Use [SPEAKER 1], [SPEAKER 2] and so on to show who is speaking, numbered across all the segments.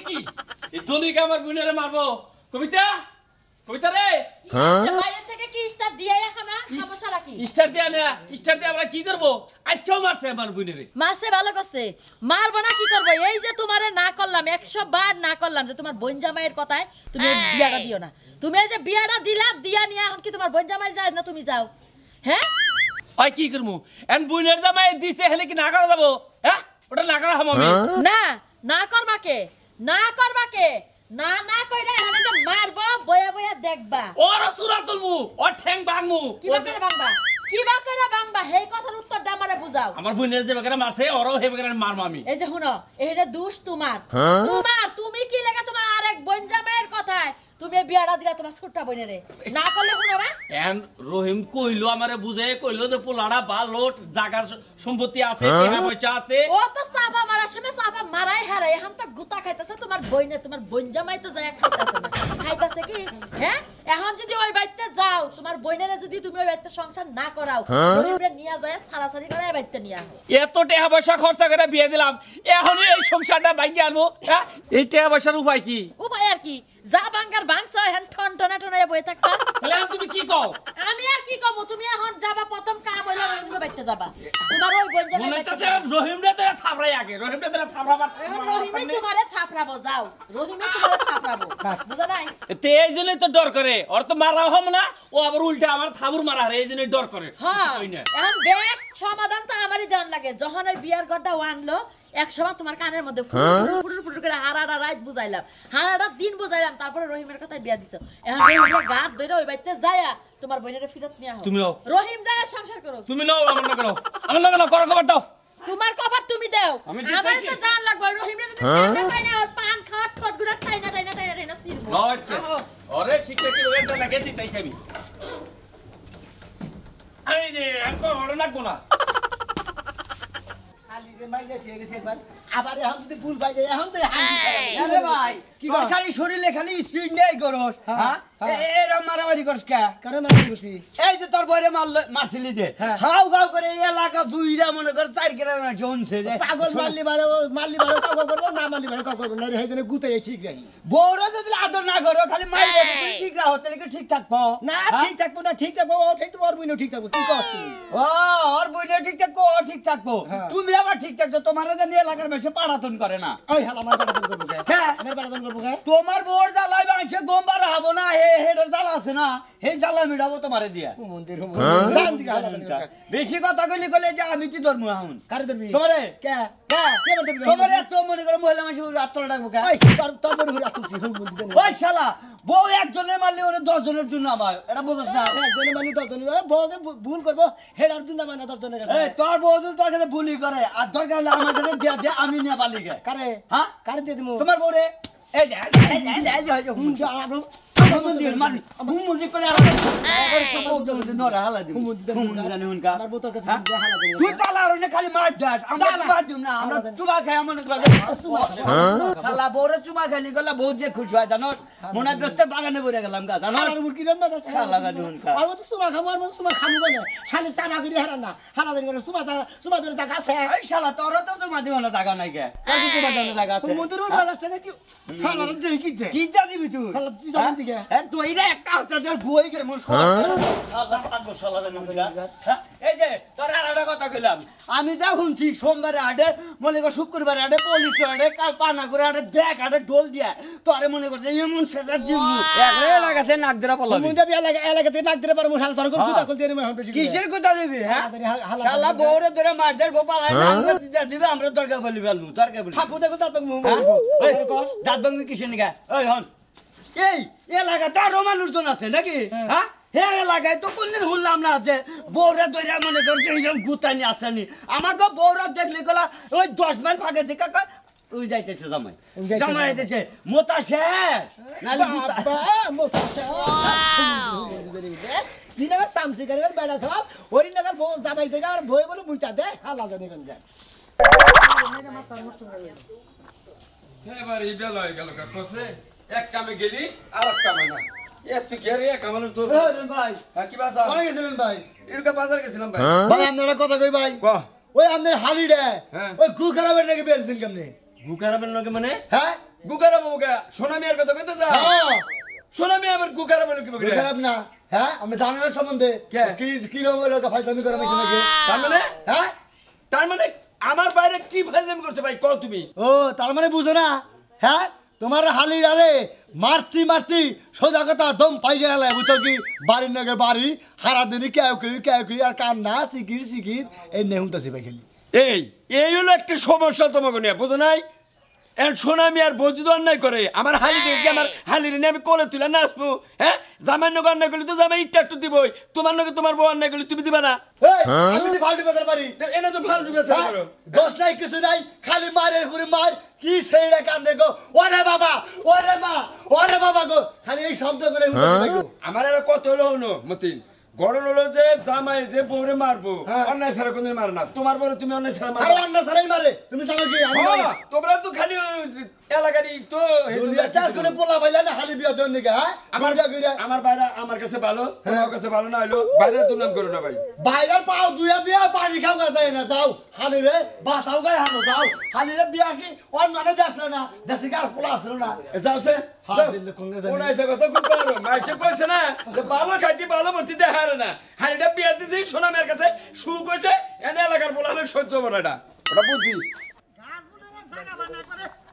[SPEAKER 1] কি এই দলিকে আমার বোনেরে মারবো কবিতা কবিতা রে
[SPEAKER 2] বাইরে থেকে কি স্টার দিয়ে এখন সমস্যা নাকি
[SPEAKER 1] স্টার দিয়ে না স্টার দিয়ে আমরা কি করব আজকেও মারছে আমার বোনেরে
[SPEAKER 2] মাসে ভালো করছে মারবো না কি করব এই যে তোমারে না করলাম 100 বার না করলাম যে তোমার বোন জামাইয়ের কথায় তুমি বিয়াটা দিও না তুমি এই যে বিয়াটা দিলা দিয়া নিয়া এখন কি তোমার বোন জামাই যায় না তুমি যাও হ্যাঁ
[SPEAKER 1] ওই কি করমু এন বোনের জামাই দিছে হেলে কি না করা যাব হ্যাঁ ওটা না করা আমি
[SPEAKER 2] না না করবা কে না করবা কে না না কইরা এখানে যে মারবো বয়া বয়া দেখবা
[SPEAKER 1] ওর সুরা তুলমু ও ঠ্যাং ভাঙমু
[SPEAKER 2] কি বাকরে বাংবা কি বাকরে বাংবা হেই কথার উত্তরটা আমারে বুঝাও
[SPEAKER 1] আমার বোনের যে বাকরে মারছে ওরও হে বাকরে মারমু আমি
[SPEAKER 2] এই যে শুনো এইটা দোষ তোমার তোমার তুমি কি লাগা তোমার আরেক বোন জামাইয়ের কথায় তুমি বিয়াটা দিলা তোমার ছোট্ট বোনেরে না করলে শুনো না
[SPEAKER 1] এন রহিম কইলো আমারে বুঝে কইলো যে পোলাড়া বালোট জায়গার সম্পত্তি আছে টাকা পয়সা আছে
[SPEAKER 2] ও তো সাবা মারার সময় সাবা মারাই হারে এখন তো গুতা খাইতেছে তোমার বইনে তোমার বোন জামাই তো যায় খাইতেছে না খাইতেছে কি হ্যাঁ এখন যদি ওই বাড়িতে যাও তোমার বইনেরে যদি তুমি ওই বাড়িতে সংসার না করাও রহিমরে নিয়া যায় সারাসারি করে এই বাড়িতে নিয়া
[SPEAKER 1] এত টাকা পয়সা খরচা করে বিয়ে দিলাম এখন এই সংসারটা ভাঙি আনবো হ্যাঁ এই টাকা পয়সার উপায় কি
[SPEAKER 2] উপায় আর কি যা বাঙ্গার বাংছ এখন ঠন টনা টনায় বই থাকবা
[SPEAKER 1] তাহলে তুমি কি কও
[SPEAKER 2] আমি আর কি কমু তুমি এখন যাবা প্রথম কাম হইলো রহিমকে বাইতে যাবা তোমার ওই বোন জামাই
[SPEAKER 1] মনে
[SPEAKER 2] বাইতে
[SPEAKER 1] হচ্ছে রহিমরে তো থাপড়াই আগে রহিমরে তো থাপড়া
[SPEAKER 2] এখন রহিমই তোমারে থাপড়াবো যাও রহিমই তোমারে থাপড়াবো বুঝা নাই
[SPEAKER 1] তে এই জন্যই তো ডর করে ওর তো মারা হম না ও আবার উল্টা আমার থাবুর মারা হারে এই জন্যই ডর করে
[SPEAKER 2] হ্যাঁ এখন ব্যাগ সমাধান তো আমারই জান লাগে যখন ওই বিয়ার গড়টা আনলো 100 বার তোমার কানের মধ্যে ফুটুর ফুটুর করে হারাটা রাত বুঝাইলাম হারাটা দিন বুঝাইলাম তারপরে রহিমের কথাই বিয়া দিছো এখন রহিমের গাত ধরে ওই বাড়িতে যায়া তোমার বোনের ফিরত নিয়া হও
[SPEAKER 1] তুমি লও
[SPEAKER 2] রহিম যায় সংসার করো
[SPEAKER 1] তুমি লও আমার না করো আমার না করো করো খবর দাও
[SPEAKER 2] তোমার কবার তুমি দাও আমার তো জান লাগবে রহিমরে যদি সামনে পাই না আর পান খাওয়া ঠট গুড়া টাইনা সিরবো
[SPEAKER 1] লইতে ওরে শিখে কি ওটা লাগে দিতাইছি আমি আই রে আর কো হড় লাগবো না
[SPEAKER 3] আবার এখন যদি ভুল পাই যায় এখন তো
[SPEAKER 4] আরে ভাই তোর খালি শরীরে খালি স্পিড নেই করস হ্যাঁ এরকম মারামারি করস কে
[SPEAKER 3] কারণ মারি করছি
[SPEAKER 4] এই যে তোর বইরে মারছিলি যে হাউ গাউ করে এই এলাকা জুইরা মনে কর 4 গ্রামে জনছে যে
[SPEAKER 3] পাগল মারলি বারো কাউ করবো না মারলি বারো কাউ করবো না রে হেজনে গুতাই ঠিক রাখি
[SPEAKER 4] বউরা যদি আদর না করো খালি মাইরে তুমি ঠিক রাখো তাহলে কি ঠিক থাকবো
[SPEAKER 3] না ঠিক থাকবো না ঠিক থাকবো ও ঠিক তো ওর বুইনো ঠিক থাকবো কি কস তুমি
[SPEAKER 4] ও ওর বইনে ঠিক থাকবো ও ঠিক থাকবো তুমি আবার ঠিক থাকছো তোমার জানি এলাকার বেশি পাড়াতন করে না
[SPEAKER 3] ওই হালা আমার পাড়াতন করবো কে
[SPEAKER 4] হ্যাঁ
[SPEAKER 3] আমার পাড়াতন করবো কে
[SPEAKER 4] তোমার বউর জ্বালাই বাঁচে গোমবার হবো না হেডের জ্বালা আছে না সেই জ্বালা মিটাবো তোমারে দিয়া
[SPEAKER 3] মন্দির জান দিকে
[SPEAKER 4] বেশি কথা কইলি কইলে যে আমি কি ধর্ম এখন
[SPEAKER 3] কারে ধরবি
[SPEAKER 4] তোমারে
[SPEAKER 3] কে
[SPEAKER 4] হ্যাঁ
[SPEAKER 3] কে ধরবি
[SPEAKER 4] তোমার এত মনে করে মহিলা মানুষ রাত্রে ডাকবো কে
[SPEAKER 3] ওই তোর বড় ঘুরে আসছিস হুম মন্দির
[SPEAKER 4] ওই শালা বউ একজনের মারলে ওরে 10 জনের জন্য আমার এটা বুঝছ না
[SPEAKER 3] একজনে মানি দশজন বউ ভুল করবো হেডার দিন না মানে দশজনের কাছে
[SPEAKER 4] এই তোর বউ যদি তোর কাছে ভুলই করে আর দরকার হলে আমার কাছে দিয়া দে আমি নিয়ে পালি গে
[SPEAKER 3] কারে
[SPEAKER 4] হ্যাঁ
[SPEAKER 3] কারে দিয়ে দিমু
[SPEAKER 4] তোমার বউ রে এই যে তুই পালা খালি মার দাস আমরা চুমা খাই মনে খালা বউরে চুমা খাইলি গেলে বউ যে খুশি হয় জানো মনে করছে বাগানে বইরে গেলাম গা জানো শালা তোর তো চুমা দিব না জায়গা নাই গে চুমা দেওয়ার জায়গা আছে কি যা দিবি তুই তুই এটা একটা হচ্ছে বই গেলে মোর এই যে তোর আর একটা কথা কইলাম আমি যা শুনছি সোমবারে আডে মনে কর শুক্রবারে আডে পুলিশ আডে পানা করে আডে ব্যাগ আডে ঢোল দিয়া তোরে মনে করছে এমন শেষার জীব লাগাতে নাক ধরা পড়লাম
[SPEAKER 3] এলাকাতে নাক ধরে পারবো শালা তোর কথা কল দিয়ে
[SPEAKER 4] কিসের কথা দিবি হ্যাঁ শালা বউরে ধরে মার দেব পালায় না দিবে আমরা দরকার বলি ফেলবো দরকার বলি
[SPEAKER 3] থাপু দেখো দাঁত
[SPEAKER 4] দাঁত ভাঙবি কিসের নিগা ওই হন এই এলাকা তারও মানুষজন আছে নাকি হ্যাঁ হে এলাকায় তো কোনদিন শুনলাম না যে বউরা দইরা মনে করছে এইরকম গুতানি আসেনি আমাকে বউরা দেখলে গলা ওই 10 মাইল ফাঁকে দিকে ওই যাইতেছে জামাই জামাই যাইতেছে মোতা শের নালে গুতা
[SPEAKER 3] মোতা শের দিনার সামসি করে বেড়া সবাল ওরি নগর বউ জামাই থেকে আর ভয় বলে বুঝতা দে হালা দে কোন যায়
[SPEAKER 5] এবার এই বেলা হয়ে গেল কাছে এক কামে গেলি আর এক কামে না এত গেরে এক মানুষ তোর
[SPEAKER 4] ভাই
[SPEAKER 5] হ্যাঁ কি বাজার
[SPEAKER 4] কোথায় গেছিলেন ভাই
[SPEAKER 5] এরকা বাজার গেছিলাম ভাই
[SPEAKER 4] ভাই আপনারা কথা কই ভাই
[SPEAKER 5] বাহ
[SPEAKER 4] ওই আমাদের হালিডে
[SPEAKER 5] হ্যাঁ।
[SPEAKER 4] ওই গু খারাপের নাকি বেচছেন কেমনে
[SPEAKER 5] গু খারাপের নাকি মানে
[SPEAKER 4] হ্যাঁ
[SPEAKER 5] গুকারা বাবুকে সোনা মিয়ার কথা কইতে যা
[SPEAKER 3] হ্যাঁ
[SPEAKER 5] সোনা মিয়া আবার গুকারা বলে কি বলে
[SPEAKER 3] খারাপ না হ্যাঁ আমি জানি না সম্বন্ধে
[SPEAKER 5] কে?
[SPEAKER 3] কি কি রকম লোক ফাইজলামি করে বেশি নাকি হ্যাঁ
[SPEAKER 5] তার মানে আমার বাইরে কি ফাইজলামি করছে ভাই কও তুমি
[SPEAKER 3] ও তার মানে বুঝো না হ্যাঁ তোমার হালি ডালে মারতি মারতি সোজা কথা দম পাই গেলে বুঝছো কি বাড়ির নাকি বাড়ি হারা দিনই কেউ কেউ আর কান্না সিকির এই নেহুনতাছি ভাই খেলি
[SPEAKER 5] এই হলো একটা সমস্যা তোমাকে নিয়ে বুঝো নাই এখন সোনা মিয়ার বৌদি অন্যায় করে আমার হালি দেখে আমার হালির নিয়ে আমি কোলে তুলে নাচবো হ্যাঁ জামাই নগর অন্যায় করলে তো জামাই ইটটা একটু দিবই তোমার নগে তোমার বউ অন্যায় করলে তুমি দিবা না
[SPEAKER 3] আমি যে ফালতু বেচার পারি
[SPEAKER 5] এনে তো ফালতু গেছে করো
[SPEAKER 3] দোষ নাই কিছু নাই খালি মারের ঘুরে মার কি সেইটা কান্দে গো ওরে বাবা ওরে মা ওরে বাবা গো খালি এই শব্দ করে
[SPEAKER 5] আমার একটা কথা হলো হলো মতিন গড়ন হলো যে জামাই যে বউরে মারবো
[SPEAKER 3] হ্যাঁ।
[SPEAKER 5] অন্যায় ছাড়া কোনদিন মারে না তোমার বউরে তুমি অন্যায় ছাড়া
[SPEAKER 3] আরে
[SPEAKER 5] মারো
[SPEAKER 3] রান্না সারাই মারে তুমি জানো কি আমি জানি।
[SPEAKER 5] হ্যাঁ, তোমরা তো খালি এলাকারই তো হেতু
[SPEAKER 3] দুনিয়া চার করে পোলা পাইলা না খালি বিয়া দেন নাকি হ্যাঁ
[SPEAKER 5] আমার আমার বাইরে আমার কাছে ভালো তোমার কাছে ভালো না হলো বাইরে দুর্নাম করো না ভাই
[SPEAKER 3] বাইরের পাও দুয়া দিয়া পানি খাও গা যায় না যাও খালি রে বাসাও গায় হানো যাও খালি রে বিয়া কি ওর মানে দেখলো না দেশে কার পোলা আসলো না
[SPEAKER 5] যাওছে
[SPEAKER 3] হ্যাঁ, দিল্লি কোনে জানি।
[SPEAKER 5] ওনাইছে কথা খুব পারো মাইসে কইছে না যে ভালো খাইতে ভালো ভর্তি দেখারে না হাড়িটা বিয়া দিছি সোনা মেয়ের কাছে শু কইছে এনে এলাকার পোলা হলে সহ্য বড় এটা ওটা বুঝি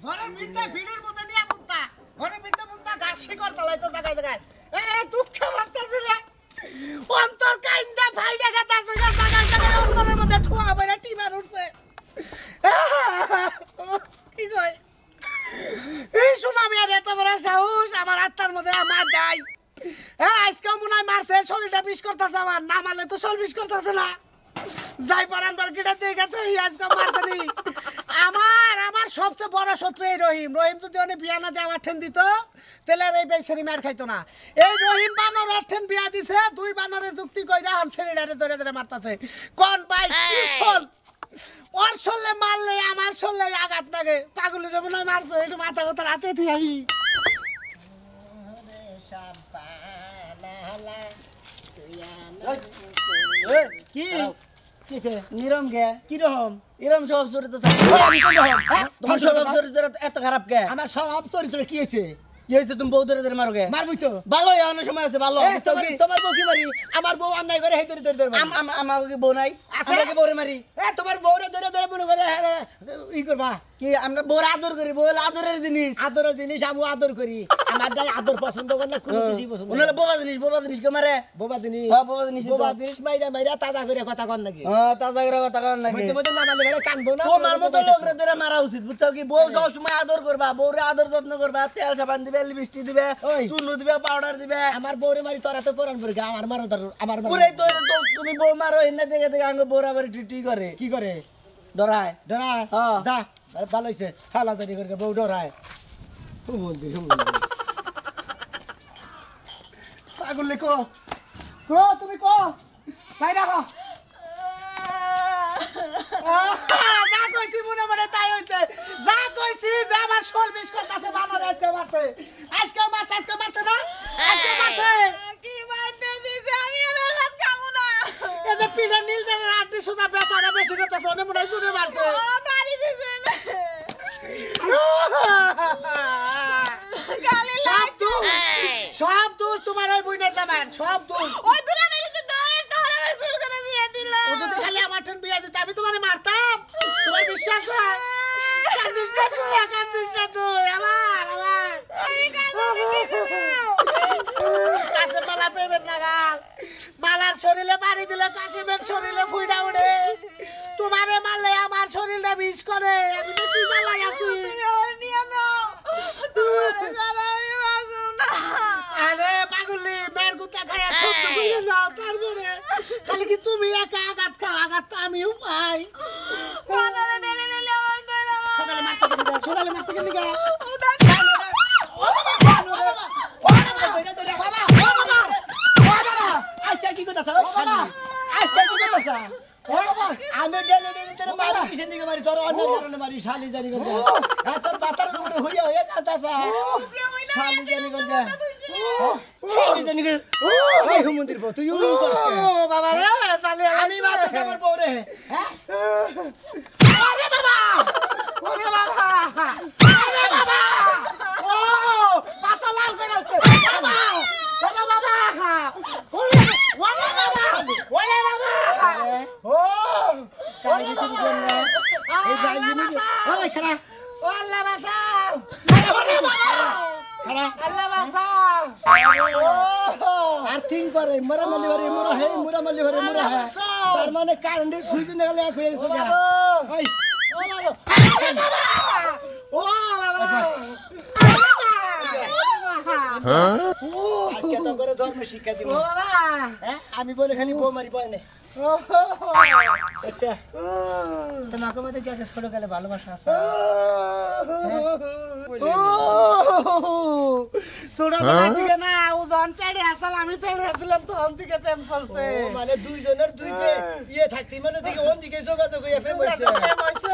[SPEAKER 6] ঘরের ভিতরে ভিড়ের মধ্যে নিয়ে মুক্তা ঘরের ভিতরে মুক্তা গাছ শিকড় চালাইতো জায়গায় জায়গায় দুঃখ বাঁচতেছে রে অন্তর কাইন্দা ভাইডা গাতাছে জায়গায় জায়গায় অন্তরের মধ্যে ঠুয়া বাইরা টিমার উঠছে কি কই এই সুনামি আর এত বড় সাহস আমার আত্মার মধ্যে আমার দাই আজকেও মনে হয় মারছে শরীরটা বিষ করতেছে আমার না মারলে তো শরীর বিষ করতেছে না যাই পারান বারকিটা দিয়ে গেছে আজকে মারছে আমার সবচেয়ে বড় শত্রু এই রহিম যদি অনেক বিয়া না দিয়ে আমার ঠেন দিত তাহলে আর এই বেচারি মার খাইতো না এই রহিম বানরের ঠেন বিয়া দিছে দুই বানরে যুক্তি কইরা হন ছেলেটারে ধরে ধরে মারতাছে কোন ভাই কি শোল ওর শোললে মারলে আমার শোললে আঘাত লাগে পাগলের মনে হয় মারছে একটু মাথা কথা রাতে থিয়াই কি কিছে
[SPEAKER 4] নিরম কে
[SPEAKER 6] কিরকম
[SPEAKER 4] এরম সব চরিত্র থাকে তোমার সব চরিত্র এত খারাপ কে
[SPEAKER 6] আমার সব চরিত্র কি হয়েছে
[SPEAKER 4] কি হয়েছে তুমি বউ ধরে ধরে মারো কে
[SPEAKER 6] মারবই তো
[SPEAKER 4] ভালো অনেক সময় আছে ভালো
[SPEAKER 6] তোমার বউ কি মারি আমার বউ অন্যায় করে হেই ধরে ধরে ধরে মারি।
[SPEAKER 4] আমাকে বউ নাই
[SPEAKER 6] আছে?
[SPEAKER 4] আমাকে বউরে মারি
[SPEAKER 6] তোমার বউরে ধরে ধরে মনে করে ই করবা
[SPEAKER 4] কি আমরা বউর আদর করি বউ হলো আদরের জিনিস
[SPEAKER 6] আদরের জিনিস আমি আদর করি আমার দাই আদর পছন্দ করে না কোনো কিছুই পছন্দ করে
[SPEAKER 4] ওনালে
[SPEAKER 6] না।
[SPEAKER 4] বোবা জিনিস কে মারে
[SPEAKER 6] বোবা জিনিস
[SPEAKER 4] হ্যাঁ, বোবা জিনিস তো।
[SPEAKER 6] বোবা জিনিস মাইরা মাইরা তাজা করে কথা কন নাকি
[SPEAKER 4] হ্যাঁ তাজা করে কথা কন নাকি
[SPEAKER 6] মধ্যে মধ্যে না মারলে বেড়ে কানবো না
[SPEAKER 4] তোমার মতো লোকরে ধরে মারা উচিত বুঝছো কি বউ সব সময় আদর করবা বউরে আদর যত্ন করবা তেল সাবান দিবে লিপস্টিক দিবে
[SPEAKER 6] ওই।
[SPEAKER 4] চুনো দিবে পাউডার দিবে
[SPEAKER 6] আমার বউরে মারি তোরা তো পরান পরে আমার মারো আমার
[SPEAKER 4] পুরে তো তুমি বউ মারো এনে দেখে দেখে আঙ্গ বউরা আবার টিটি করে
[SPEAKER 6] কি করে
[SPEAKER 4] ডরায়
[SPEAKER 6] ডরায়
[SPEAKER 4] হ্যাঁ।
[SPEAKER 6] যা ভালো হয়েছে হালা জানি করে বউ ডরায় হুমন্দির পাগল লেখো তুমি কো ভাই রাখো যা কইছি মনে মনে তাই হইছে যা কইছি যে আমার সর্বিস করতেছে বানর আজকে মারছে আজকে মারছে না আজকে মারছে
[SPEAKER 2] কি মারতে দিছে আমি আর ভাত খাবো না
[SPEAKER 6] এই যে পিঠা নীল যে আটটি সুতা বেচারা বেশি করতেছে অনেক মনে হয় জুড়ে মারছে
[SPEAKER 2] ও বাড়ি দিছে গালি
[SPEAKER 6] সব দোষ তোমার ওই বুইনের দামার সব দোষ
[SPEAKER 2] ওই দুলা মেরেছে দোষ তোরা আমার জোর করে বিয়ে দিল
[SPEAKER 6] ও যদি খালি আমার ঠেন বিয়ে দিতে আমি তোমারে মারতাম তোমার বিশ্বাস হয় কান্দিস না শুনে কান্দিস না তুই আমার
[SPEAKER 2] আমি কাঁদছি
[SPEAKER 6] কাশিম মালা পেবেন না গাল মালার শরীরে পানি দিলে কাশিমের শরীরে ফুইটা উঠে তোমারে মারলে আমার শরীরটা বিষ করে আমি তো কি জ্বালাই আছি
[SPEAKER 2] তুমি ওর নিয়ে নাও তোমার সারা আমি বাঁচব না
[SPEAKER 6] আরে পাগলি মেয়ের গুতা খাইয়া সহ্য করে যাও তারপরে খালি কি তুমি একা আঘাত খাও আঘাত তো আমিও পাই
[SPEAKER 2] বানারে ডেলে ডেলে আমার দইরা
[SPEAKER 6] সকালে মারতে কেন গা আমি ডেলে ডেলে তোর মারি কিসের দিকে মারি তোর অন্য কারণে মারি শালি জানি কোন তোর পাতার উপরে হইয়া হইয়া কাঁদাসা শালি জানি কোন শালি জানি কোন এই হুমন্দির বউ তুই ইউন করছ ও বাবা রে তাহলে আমি মারতে আমার বউ রে হ্যাঁ আরে বাবা ওরে বাবা আরে বাবা ও আল্লাহ বাঁচাও
[SPEAKER 3] খারা
[SPEAKER 6] আল্লাহ বাঁচাও
[SPEAKER 3] আর থিং করে মোরা মালি বারে মোরা হে মোরা মালি বারে মোরা হে তার মানে কারেন্টের সুইচ না গেলে এক হয়ে গেছে গা ওই
[SPEAKER 6] ও বাবা
[SPEAKER 3] আজকে তো করে ধর্ম শিক্ষা দিব
[SPEAKER 6] ও বাবা
[SPEAKER 3] হ্যাঁ আমি বলে খালি বউ মারি বয় না আচ্ছা তোমাকে মধ্যে কি ছোট কালে ভালোবাসা আছে
[SPEAKER 6] ছোটবেলার দিকে না ও যখন পেড়ে আসল আমি পেড়ে আসলাম তখন থেকে প্রেম চলছে
[SPEAKER 3] মানে দুইজনের দুই ইয়ে থাকতি মানে দিকে ওন দিকে যোগাযোগ হয়ে প্রেম হইছে
[SPEAKER 6] প্রেম হইছে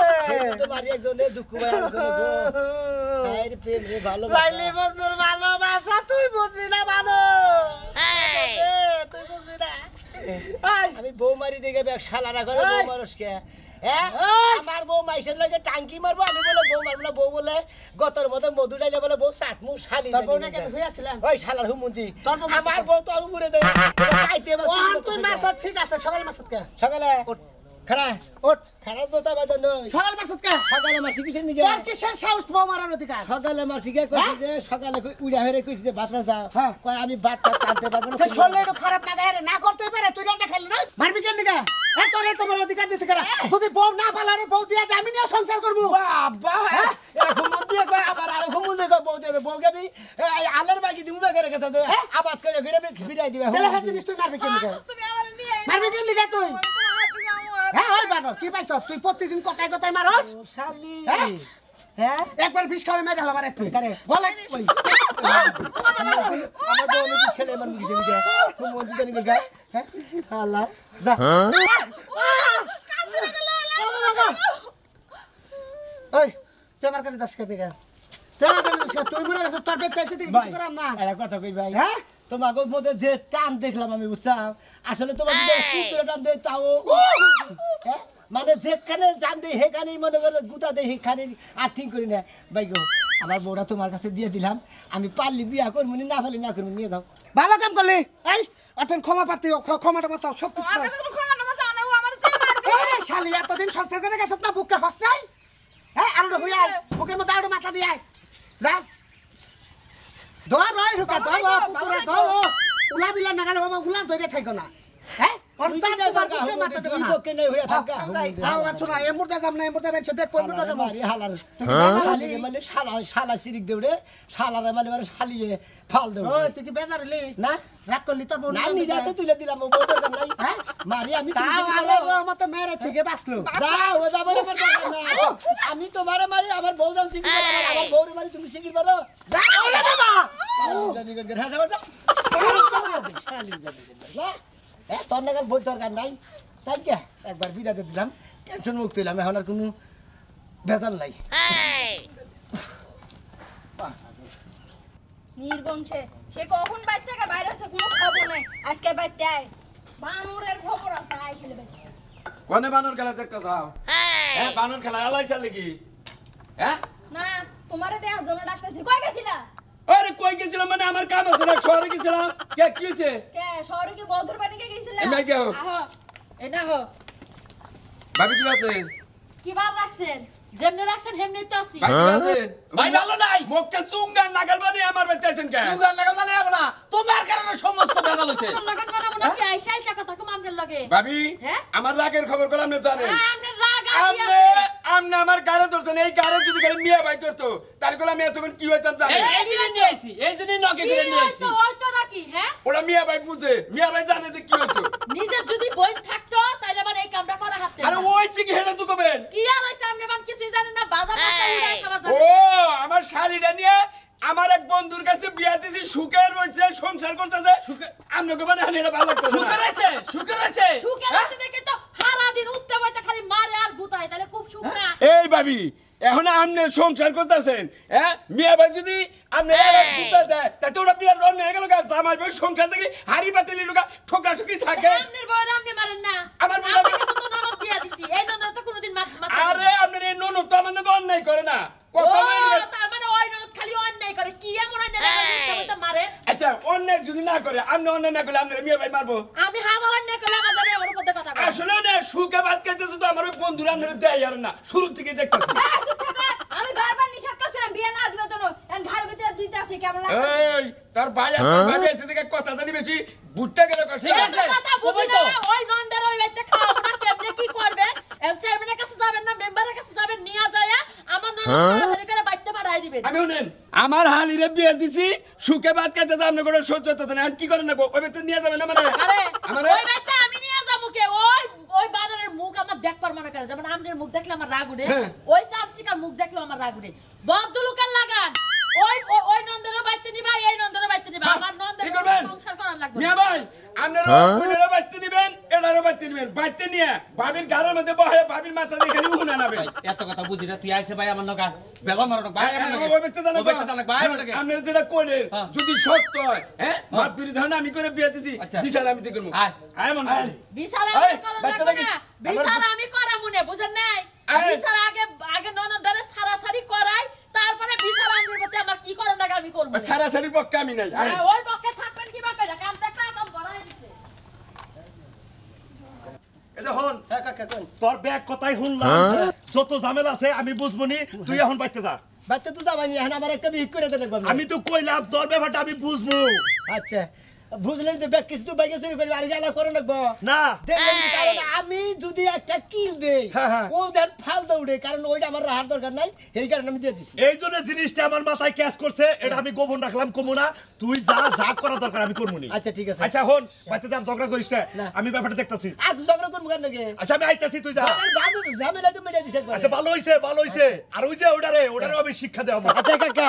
[SPEAKER 3] তো মারি একজনে দুঃখ ভাই একজনে গো আইর প্রেম রে ভালোবাসা
[SPEAKER 6] লাইলি বন্ধুর ভালোবাসা তুই বুঝবি না ভালো তুই বুঝবি না
[SPEAKER 3] আমি বউ মারি দেখে এক শালারা করে বউ মারসকে হ্যাঁ আমার বউ মাইসের লাগে টাঙ্কি মারবো আমি বলে বউ মারবো না বউ বলে গতর মতো মধু ডাইলে বলে বউ সাতমু শালি
[SPEAKER 6] তোর বউ না কেন হয়ে আসছিলাম
[SPEAKER 3] ওই শালার হুমুন্দি
[SPEAKER 6] তোর বউ
[SPEAKER 3] আমার বউ তো উপরে দেয় কাইতে
[SPEAKER 6] ও তুই মারছত ঠিক আছে সকালে মারছত কে
[SPEAKER 3] সকালে খারা
[SPEAKER 6] ওঠ
[SPEAKER 3] খারা জোতা বাজা নয়
[SPEAKER 6] সকালে মারছত কে
[SPEAKER 3] সকালে মারছি কিসের নিগে
[SPEAKER 6] তোর কিসের সাহস বউ মারার অধিকার
[SPEAKER 3] সকালে মারছি কে কইছি যে সকালে উড়া হয়ে কইছি যে বাতরা যাও
[SPEAKER 6] হ্যাঁ।
[SPEAKER 3] কয় আমি বাতটা টানতে পারবো না
[SPEAKER 6] সে শরীরে একটু খারাপ না গায়ে না করতে পারে তুই রাতে খেলি না মারবি কেন নিগা তোর এত বড় অধিকার দিতে কেন যদি বউ না পালারে বউ দিয়া আমি নিয়ে সংসার করবো
[SPEAKER 3] বাবা এখন মধ্যে কয় আবার আর এখন মধ্যে কয় বউ দিয়ে বউ গাবি আলের বাকি দিমু না করে গেছে আবাদ করে ঘুরে ফিরাই দিবে
[SPEAKER 6] তাহলে হ্যাঁ জিনিস তুই মারবি কেন নিগা মারবি কেন নিগা তুই হ্যাঁ ওই বানো কি পাইছ তুই প্রতিদিন কথায় কথায় মারস
[SPEAKER 3] শালি
[SPEAKER 6] হ্যাঁ?
[SPEAKER 3] হ্যাঁ
[SPEAKER 6] একবার বিষ খাওয়াই মেরে হলো মারে তুই কারে বলে ওই
[SPEAKER 3] আমার বউ আমি খেলে আমার মুখে দিকে মন দিকে নিকে গায় হ্যাঁ আল্লাহ যা
[SPEAKER 6] ওই তুই আমার কানে দশ কে দিগা তুই আমার কানে দশ কে তুই মনে করছিস তোর পেতে এসে তুই কিছু করাম না
[SPEAKER 3] একটা কথা কই ভাই
[SPEAKER 6] হ্যাঁ?
[SPEAKER 3] তোমাকে মধ্যে যে টান দেখলাম আমি বুঝছাম আসলে তোমাকে যে সুন্দর টান দেয় তাও হ্যাঁ? মানে যেখানে জান দেয় সেখানেই মনে করে গুতা দেয় সেখানে আর্থিং করি না ভাই গো আমার বউরা তোমার কাছে দিয়ে দিলাম আমি পারলি বিয়া করবো না পারলি না করবো নিয়ে দাও
[SPEAKER 6] ভালো কাম করলি এই অটেন ক্ষমা প্রার্থী ক্ষমাটা বাঁচাও সব কিছু আরে শালি এতদিন সংসার করে গেছে না বুকে হস নাই হ্যাঁ আলু হইয়া বুকের মধ্যে আলু মাথা দিয়ে যা ধর রয় ঢুকা ধর পুতুরে ধর উলা বিলা নাগালে বাবা উলা ধরে থাকো না হ্যাঁ
[SPEAKER 3] দুইটা দরকার হবে, দুই পক্ষে নেই হইয়া থাকা।
[SPEAKER 6] শোনা এ মুর্দা যাম না এ মুর্দা বেছে দেখ কোন মুর্দা যাম
[SPEAKER 3] মারি হালার শালিরে মানে শালা সিরিক দেউরে শালারে মানে মানে শালিয়ে ফাল দেউ
[SPEAKER 6] ওই তুই কি বেজার হলি
[SPEAKER 3] না
[SPEAKER 6] রাগ করলি তোর বোন
[SPEAKER 3] না নিজাতে তুলে দিলাম ও বউটার কাম নাই
[SPEAKER 6] হ্যাঁ?
[SPEAKER 3] মারি আমি তুমি
[SPEAKER 6] তাও
[SPEAKER 3] সিরিক
[SPEAKER 6] আলো
[SPEAKER 3] করো।
[SPEAKER 6] আমার তো মেরে থেকে বাঁচলো
[SPEAKER 3] যাও ওই বাবার আমার দরকার নাই। আমি তোমারে মারি আমার বউ যাও সিকির পারো আমার বউরে মারি তুমি সিকির পারো
[SPEAKER 6] যা ওরে বাবা
[SPEAKER 3] জানি গন হ্যাঁ যাবটা শালি জানি না এ তোর নাগাল বই দরকার নাই তাই কে একবার বিদাতে দিলাম টেনশন মুক্ত হইলাম এখন আর কোনো ভেজাল নাই
[SPEAKER 7] নির্বংশে সে কখন বাইর থেকে বাইরে আছে কোনো খবর নাই আজকে বাইতে আয় বানরের খবর আছে আয় খেলে বাইতে
[SPEAKER 5] কোনে বানর খেলা দেখতে চাও হ্যাঁ বানর খেলা আলাইছা নাকি হ্যাঁ
[SPEAKER 7] না তোমারে দেখার জন্য ডাকতেছি কই গেছিলা
[SPEAKER 5] আরে কই গেছিলাম মানে আমার কাম আছে না শহরে গেছিলাম কে কি হয়েছে
[SPEAKER 7] কে শহরে কি বৌদ্ধর বাড়ি কে গেছিলা
[SPEAKER 5] এমনি কেউ
[SPEAKER 2] আহো এটা হো
[SPEAKER 5] ভাবি কি আছে
[SPEAKER 2] কি বার রাখছেন যেমনে রাখছেন হেমনি তো আছি
[SPEAKER 5] ভাই কি আছে
[SPEAKER 1] ভাই ভালো নাই
[SPEAKER 5] মুখটা চুঙ্গা নাগাল বানি আমার বাইতে আছেন কে
[SPEAKER 1] সুগার লাগা মানে না তোমার কারণে সমস্ত ভেজাল হইছে
[SPEAKER 2] লগন বানাবো না কি আইসা আইসা কথা কম আপনার লগে
[SPEAKER 5] ভাবি
[SPEAKER 2] হ্যাঁ?
[SPEAKER 5] আমার রাগের খবর গুলো আপনি জানেন
[SPEAKER 2] আপনার রাগ আর কি
[SPEAKER 5] আমনে
[SPEAKER 2] আছে
[SPEAKER 5] আমনে আমার গাড়ি ধরছেন এই গাড়ি যদি খালি মিয়া ভাই ধরতো তাহলে আমি এতক্ষণ কি হইতাম জানেন
[SPEAKER 1] এই জন্য নিয়ে আইছি এই জন্য নকে
[SPEAKER 2] কি
[SPEAKER 1] ফিরে নিয়ে আইছি
[SPEAKER 2] হইতো হইতো নাকি হ্যাঁ
[SPEAKER 5] ওরা মিয়া ভাই বুঝে মিয়া ভাই জানে যে কি হইতো
[SPEAKER 2] নিজে যদি বই থাকতো তাহলে মানে এই কামটা করা হাতে
[SPEAKER 5] আরে ওই কি হেডা তো কবেন
[SPEAKER 2] কি আর হইছে আপনি বান কিছুই জানেন না বাজার টাকা উড়াই খাবার
[SPEAKER 5] ও
[SPEAKER 2] জন্য
[SPEAKER 5] আমার শালিটা নিয়ে আমার এক বন্ধুর কাছে বিয়া দিছি সুখের রয়েছে সংসার করতেছে আপনাকে মানে এটা ভালো লাগতো
[SPEAKER 1] সুগার আছে সুগার আছে
[SPEAKER 2] সুখে আছে দেখে তো সারা দিন উঠতে বইতে খালি মারে আর গুতায় তাহলে খুব সুখ না
[SPEAKER 5] এই ভাবি এখন আপনি সংসার করতেছেন হ্যাঁ মিয়া ভাই যদি আপনি গুতা দেয় তাতে ওরা বিরাট অন্য হয়ে গেল জামাই ভাই সংসার থেকে হাড়ি পাতিলি লোকা ঠোকা ঠুকি থাকে
[SPEAKER 2] আপনার বউরে আপনি মারেন না
[SPEAKER 5] আমার বউরে
[SPEAKER 2] আমার কাছে তো ননদ বিয়া দিছি এই ননদ তো কোনোদিন মারতে
[SPEAKER 5] আরে আপনার এই ননদ তো আমার নাকি অন্যায় করে না
[SPEAKER 2] ও
[SPEAKER 5] কত মেয়ে
[SPEAKER 2] তার মানে ওই ননদ খালি অন্যায় করে কি এমন অন্যায় করে মারে
[SPEAKER 5] আচ্ছা অন্যায় যদি না করে আপনি অন্যায় না করলে আপনার মিয়া ভাই মারবো
[SPEAKER 2] আমি হাজার অন্যায় করলে আমার জানি আমার উপর দিয়ে কথা কয়
[SPEAKER 5] আসলে না সুখে ভাত খাইতেছে তো আমার ওই বন্ধুরা আপনার দেয় আর না শুরু থেকে দেখতেছি
[SPEAKER 7] চুপ থাকো আমি বারবার
[SPEAKER 5] তার ভাই আর তোর ভাবি আছে দেখে কথা জানি বেশি বুটটা গেল কষ্ট
[SPEAKER 1] ঠিক আছে।
[SPEAKER 2] কথা বুঝি না ওই নন্দের ওই বাড়িতে খাওয়াবো না কেমনে কি করবে চেয়ারম্যানের কাছে যাবেন না মেম্বারের কাছে যাবেন নিয়ে যায় আমার ননদ সরাসরি করে বাইতে পাঠাই দিবেন
[SPEAKER 5] আমি শুনেন আমার হালিরে বিয়ে দিছি সুখে ভাত খাইতে যাম না করে সহ্য হতে না কি করেন না ওই বেতে নিয়ে যাবেন না মানে
[SPEAKER 2] আরে
[SPEAKER 5] আমারে
[SPEAKER 2] ওই বাড়িতে আমি নিয়ে যাবো কে ওই ওই বানরের মুখ আমার দেখবার মনে করে যেমন আমনের মুখ দেখলে আমার রাগ উঠে
[SPEAKER 5] হ্যাঁ।
[SPEAKER 2] ওই চামচিকার মুখ দেখলে আমার রাগ উঠে বদ্ধ লোকের লাগান ওই ওই নন্দের বাইতে নিবা এই নন্দের বাইতে নিবা আমার নন্দের
[SPEAKER 5] কি করবেন?
[SPEAKER 2] সংসার করার লাগবে
[SPEAKER 5] মিয়া ভাই আপনারা ওইনারা বাইতে নিবেন এনারা বাইতে নিবেন বাইতে নিয়ে ভাবির গাড়ির মধ্যে বহে ভাবির মাথা দিয়ে খালি উহুনা নাবে
[SPEAKER 1] এত কথা বুঝি না তুই আইছে ভাই আমার নগা বেলা মারো ভাই
[SPEAKER 5] ওই বেতে জানেন
[SPEAKER 1] ওই বেতে জানেন ভাই ওটাকে
[SPEAKER 5] আপনারা যেটা কইলেন
[SPEAKER 1] হ্যাঁ।
[SPEAKER 5] যদি সত্য হয় হ্যাঁ মাত বিরি ধান আমি করে বিয়ে দিছি
[SPEAKER 1] আচ্ছা।
[SPEAKER 5] বিচার আমি তো করব
[SPEAKER 1] আয় আয় মন
[SPEAKER 2] বিচার
[SPEAKER 5] এই,
[SPEAKER 2] আমি করার
[SPEAKER 5] বাচ্চা
[SPEAKER 2] লাগবে না
[SPEAKER 5] লাগিস।
[SPEAKER 2] বিচার আমি করা মনে বুঝেন নাই
[SPEAKER 5] এই।
[SPEAKER 2] বিচার আগে আগে ননদরে সারাসারি করাই তারপরে বিচার আমনের প্রতি আমার কি করার লাগে আমি করব
[SPEAKER 5] সারা সারি পক্ষে আমি নাই আয়।
[SPEAKER 2] ওই পক্ষে থাকবেন কি বাকি কাম দেখলে কাম বড়াই দিছে
[SPEAKER 8] এই যে হন
[SPEAKER 3] হ্যাঁ কাকা কোন
[SPEAKER 8] তোর ব্যাগ কথাই শুনলাম যত ঝামেলা আছে আমি বুঝবনি তুই এখন বাইতে যা
[SPEAKER 3] বাচ্চা তো যাবানি এখন আমার একটা বিহিত করে দেন একবার
[SPEAKER 8] আমি তো কইলাম তোর ব্যাপারটা আমি বুঝবো
[SPEAKER 3] আচ্ছা বুঝলেন তো ব্যাগ কিছু তো বাইকে চুরি করবে আর গেলা করে রাখবো
[SPEAKER 8] না
[SPEAKER 3] দেখবেন কি, কারণ আমি যদি একটা কিল দেই
[SPEAKER 8] হ্যাঁ, হ্যাঁ।
[SPEAKER 3] ও দেন ফাল দৌড়ে কারণ ওইটা আমার রাহার দরকার নাই এই কারণে আমি দিয়ে দিছি
[SPEAKER 8] এই জন্য জিনিসটা আমার মাথায় ক্যাচ করছে এটা আমি গোপন রাখলাম কমু না তুই যা যা করা দরকার আমি করবো নি
[SPEAKER 3] আচ্ছা ঠিক আছে
[SPEAKER 8] আচ্ছা হন বাইতে যা ঝগড়া করিস না।
[SPEAKER 3] না।
[SPEAKER 8] আমি ব্যাপারটা দেখতাছি
[SPEAKER 3] আর ঝগড়া করবো কেন নাকি
[SPEAKER 8] আচ্ছা আমি আইতাছি তুই যা
[SPEAKER 3] ঝামেলা তো মিলাই দিছে একবার
[SPEAKER 8] আচ্ছা ভালো হইছে আর ওই যে ওটারে আমি শিক্ষা দেব
[SPEAKER 3] আচ্ছা কাকা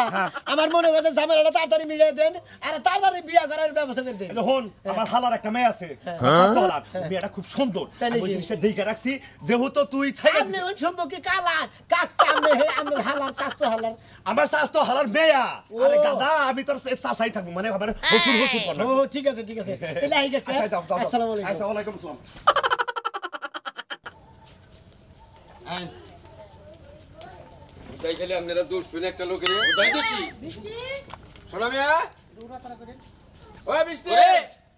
[SPEAKER 3] আমার মনে করছে ঝামেলাটা তাড়াতাড়ি মিলিয়ে দেন আর তাড়াতাড়ি বিয়া করার ব্যবস্থা করে দেন
[SPEAKER 8] হন আমার হালার একটা মেয়ে আছে স্বাস্থ্য হালার মেয়েটা খুব সুন্দর
[SPEAKER 3] তাই
[SPEAKER 8] আমি ওই
[SPEAKER 3] নাকি?
[SPEAKER 8] জিনিসটা দেখে রাখছি যেহেতু তুই ছাইয়া
[SPEAKER 3] আপনি ওই সম্পর্কে কালা কাকা আমি হে আমার হালার স্বাস্থ্য হালার
[SPEAKER 8] আমার স্বাস্থ্য হালার মেয়া আরে গাদা আমি তোর চাচাই থাকবো মানে আমার হসুর করলাম
[SPEAKER 3] ও ঠিক আছে তাহলে আই কাকা
[SPEAKER 8] আচ্ছা যাও যাও
[SPEAKER 3] আসসালামু আলাইকুম
[SPEAKER 8] আচ্ছা ওয়ালাইকুম আসসালাম
[SPEAKER 5] তাই খালি আপনারা দোষ পেন একটা লোকের
[SPEAKER 1] উদয় দোষী
[SPEAKER 2] বৃষ্টি
[SPEAKER 5] শোনা মিয়া ওই বৃষ্টি
[SPEAKER 1] ওরে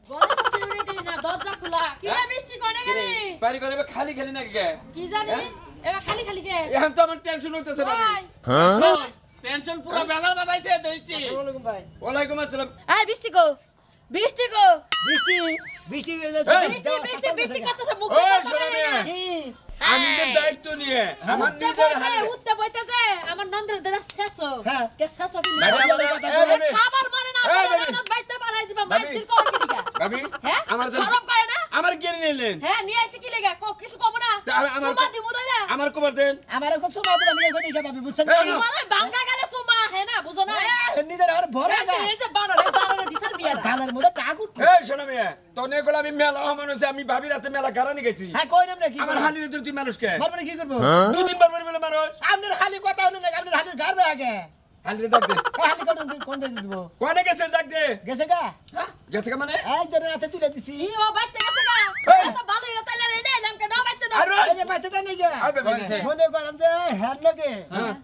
[SPEAKER 2] বড় সত্যি উড়ে দেই না দরজা খোলা কি রে বৃষ্টি কোনে গেলি
[SPEAKER 5] বাড়ি করে খালি খালি নাকি কে
[SPEAKER 2] কি জানি এবার খালি খালি কে
[SPEAKER 5] এখন তো আমার টেনশন হইতেছে বাড়ি
[SPEAKER 2] ভাই
[SPEAKER 1] টেনশন পুরো বেলা বাজাইছে দোষী
[SPEAKER 3] আসসালামু আলাইকুম ভাই
[SPEAKER 5] ওয়ালাইকুম আসসালাম
[SPEAKER 2] এই বৃষ্টি গো বৃষ্টি
[SPEAKER 3] বৃষ্টি বৃষ্টি
[SPEAKER 2] বৃষ্টি কত সব মুখ
[SPEAKER 5] ওই শোনা মিয়া আমি যে দায়িত্ব নিয়ে আমার নিজের হাতে
[SPEAKER 2] উঠতে বইতে যে আমার নন্দের দ্বারা শেষো
[SPEAKER 3] হ্যাঁ।
[SPEAKER 2] কে শেষো কি
[SPEAKER 5] ভাবি,
[SPEAKER 2] লিখা?
[SPEAKER 5] আমার কথা কই?
[SPEAKER 2] খাবার মনে না
[SPEAKER 5] এই
[SPEAKER 2] আসলে
[SPEAKER 5] ভাবি।
[SPEAKER 2] ননদ বাইতে পাঠাই দিবা
[SPEAKER 5] ভাবি।
[SPEAKER 2] মাইতির কর কি লিখা
[SPEAKER 5] ভাবি
[SPEAKER 2] হ্যাঁ
[SPEAKER 5] আমার
[SPEAKER 2] শরম করে না
[SPEAKER 5] আমার কে নিলেন
[SPEAKER 2] হ্যাঁ নিয়ে আইছি কি লিখা কিছু কব না
[SPEAKER 5] তা আমার
[SPEAKER 2] সুমা দিমু দইলা
[SPEAKER 5] আমার কবার দেন
[SPEAKER 3] আমার এখন সময় দেবেন নিয়ে কোথায় যাবে বুঝছেন
[SPEAKER 5] এই না।
[SPEAKER 2] তোমার ওই বাঙ্গা গেলে সুমা হে না বুঝো না
[SPEAKER 3] নিজের আর ভরা
[SPEAKER 2] এই যে-
[SPEAKER 3] যায়
[SPEAKER 2] এই যে বানরে দিছাল বিয়া
[SPEAKER 3] ধানের মধ্যে টাক উঠলো
[SPEAKER 5] এই শোনা মিয়া তোনে গুলো আমি মেলা মানুষ আমি ভাবি রাতে মেলা গারানি গেছি
[SPEAKER 3] হ্যাঁ কই নাম নাকি
[SPEAKER 5] আমার হালির তুই মানুষকে
[SPEAKER 3] মারবে কি করবো
[SPEAKER 5] দুদিন বার বলে মানুষ
[SPEAKER 3] আপনার হালি কথা হলো না আপনার হালির গাড়বে আগে
[SPEAKER 5] হালির ডাক দে
[SPEAKER 3] হালি কোন দিন দিব
[SPEAKER 5] কোনে গেছে ডাক দে
[SPEAKER 3] গেছে গা
[SPEAKER 5] গেছে কা মানে
[SPEAKER 3] এই যে রাতে তুলে দিছি
[SPEAKER 2] ই ও বাইতে গেছে গা
[SPEAKER 5] এই।
[SPEAKER 2] এত ভালো এটা তাইলে রে না নাম কে না বাইতে না
[SPEAKER 5] আরে
[SPEAKER 3] এই যে বাইতে দেন নাই গা
[SPEAKER 5] আবে
[SPEAKER 1] বলেছে।
[SPEAKER 3] মনে করেন যে হ্যাঁ লগে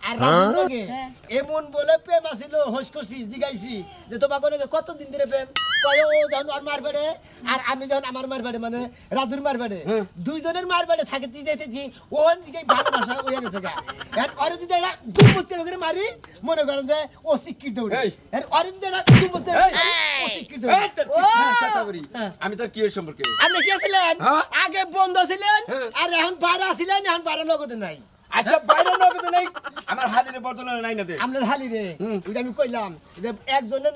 [SPEAKER 3] আর রাজুর লগে এমন বলে প্রেম আসিল হোস করছি জিগাইছি যে তোমাকে লগে কতদিন ধরে প্রেম কয় ও যখন আর মারবেড়ে আর আমি যখন আমার মারবেড়ে মানে রাজুর মারবেড়ে দুইজনের মারবেড়ে থাকে যাইতে দি ওখান থেকে ভালোবাসা হয়ে গেছে গা আর অরে যদি এরা দুমুত্তে করে মারি মনে করেন যে ও সিকির দৌড়ে
[SPEAKER 5] এই।
[SPEAKER 3] আর অরে যদি এরা দুমুত্তে ও সিকির দৌড়ে
[SPEAKER 5] এই তোর ঠিক কথা বলি আমি তোর কি সম্পর্কে
[SPEAKER 3] আপনি কি আছিলেন
[SPEAKER 5] হ্যাঁ।
[SPEAKER 3] আগে বন্ধ ছিলেন
[SPEAKER 5] হ্যাঁ।
[SPEAKER 3] আর এখন বাইরে আসিলেন এখন বাইরে নগদে নাই
[SPEAKER 5] আচ্ছা বাইরে নগদ নাই আমার হালির বর্তমানে নাই না দে
[SPEAKER 3] আপনার হালি রে ওই যে আমি কইলাম যে একজনের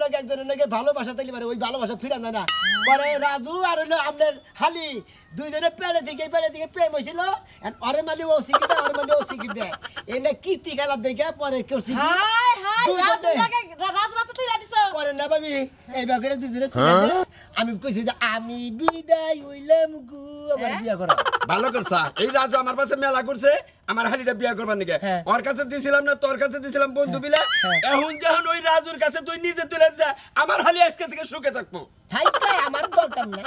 [SPEAKER 3] লগে ভালোবাসা থাকলে পারে ওই ভালোবাসা ফিরান যায় না পরে রাজু আর হইলো আপনার হালি দুইজনে পেড়ে থেকে প্রেম হয়েছিল অরে মালি ও সিকিট দেয় অরে মালি ও সিকিট দেয় এনে কীর্তি খেলার দেখে পরে কেউ সিকিট
[SPEAKER 2] হাই হাই
[SPEAKER 3] দুইজনে।
[SPEAKER 2] রাত রাত তুই দিছো
[SPEAKER 3] পরে না ভাবি এই বাগের দুজনে তুলে দে আমি কইছি যে আমি বিদায় হইলাম গু আমার বিয়া করা
[SPEAKER 5] ভালো করছা এই রাজু আমার পাশে মেলা করছে আমার হালিটা বিয়া করবার নিকে
[SPEAKER 3] হ্যাঁ।
[SPEAKER 5] ওর কাছে দিছিলাম না তোর কাছে দিছিলাম বন্ধু বিলা এখন যখন ওই রাজুর কাছে তুই নিজে তুলে যা আমার হালি আজকে থেকে সুখে থাকবো
[SPEAKER 3] থাইকা আমার দরকার নাই